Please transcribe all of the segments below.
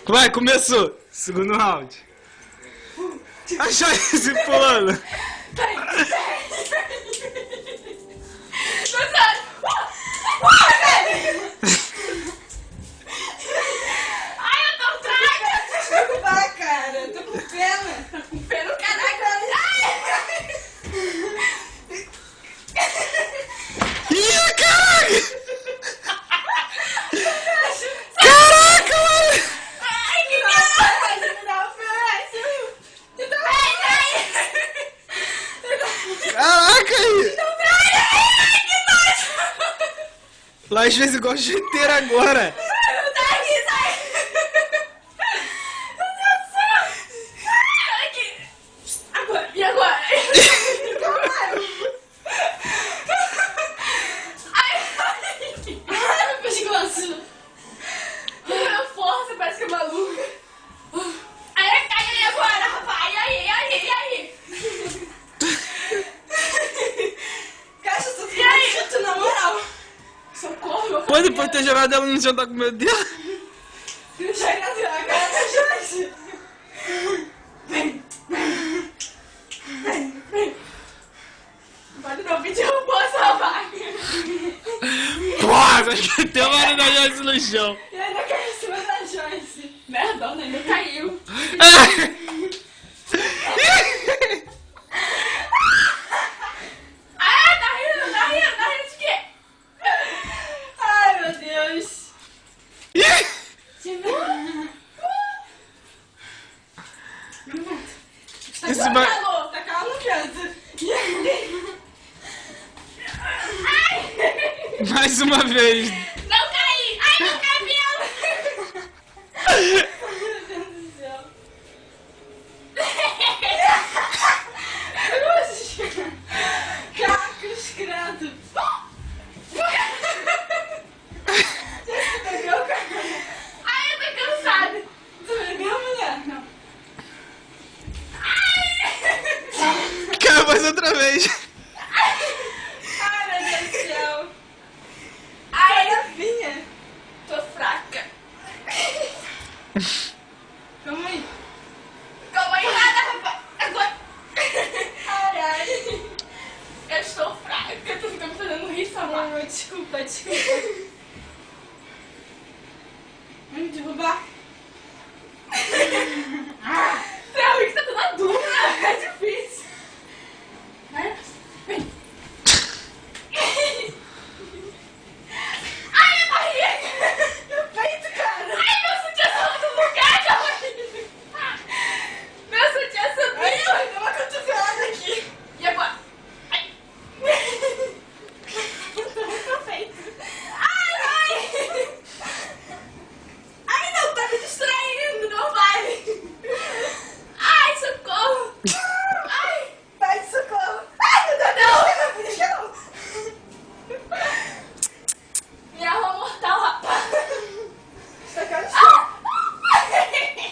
Vai, começou. Segundo round. A Joyce pulando. Ai, eu tô fraca. Vai, cara. Tô com pena. Tá com pena, caraca. Ih, caraca! Caraca, mano! Ai, que caralho. Me dá Caraca aí! não trai. Que nojo. Laís fez igual chuteira agora. Não tá aqui, sai. Meu Deus do céu. Ai, aqui. Agora, e agora? Ai, meu pescoço. Meu força, parece que é maluca. Ai, aí agora, rapaz. Aí. Caixa, eu tô ficando na moral. Socorro, meu Pô, depois de ter jogado ela no chão, tá com medo dela? Eu já ia a cara da Joyce. Vem. Pode não me derrubou essa vaca. Pô, acho que tem uma hora da Joyce no chão. E ainda caiu em cima da Joyce. Merdona, ainda caiu. Ah, tá rindo de quê? Ai, meu Deus. Esse vai... Tá calma, criança. Mais uma vez. Não caí! Ai, meu cabelo! Meu Deus do céu. Cacos, credo. Você bebeu, cara? Ai, eu tô cansada. Você bebeu, mulher? Não. Quero mais outra vez. Ai, meu Deus do céu. Ai, vinha. Tô fraca. Calma aí. Calma aí, nada, rapaz. Agora. Ai. Eu estou fraca. Tu fica me fazendo rir, Samar. Desculpa. Vai me derrubar? Você é ruim que tá toda dura. É difícil. Vai. Vem. Ai, minha barriga! Meu peito, cara! Ai, meu sutiã saiu do lugar, Joyce! Meu sutiã subiu! Ai, deu uma cotovelada aqui! E agora? Ai! Meu peito! Ai! Ai, não, tá me distraindo, não vai! Ai, socorro! Ai! Vai, socorro! Ai, meu Deus, não! Me deixa não! Minha arma mortal, rapaz! Tá cara de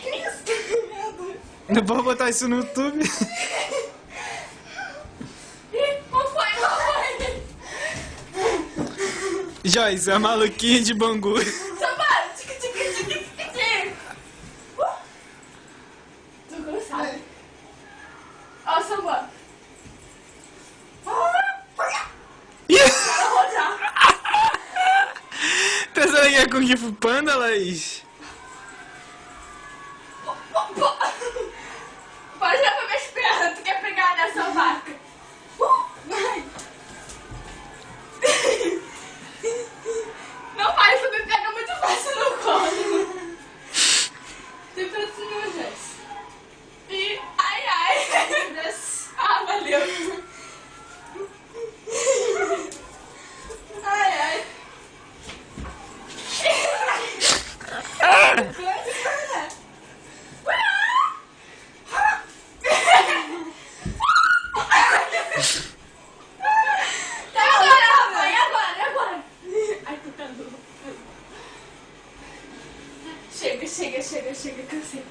que isso? Que medo! Não vou botar isso no YouTube. Ih, qual foi? Joyce, a maluquinha de Bangu. Samara! Tique. Tô cansada. Ó, Samara. Ih, Quero rodar. pensando que é Kung Fu Panda, Laís? Pode olhar pra minhas pernas, tu quer pegar nessa vaca? Vai! Não faz, tu me pega muito fácil no colo. Tem pra cima, Joyce. E ai. Ah, valeu. Ai. Agora. Ai, tô tentando. Chega, cansei.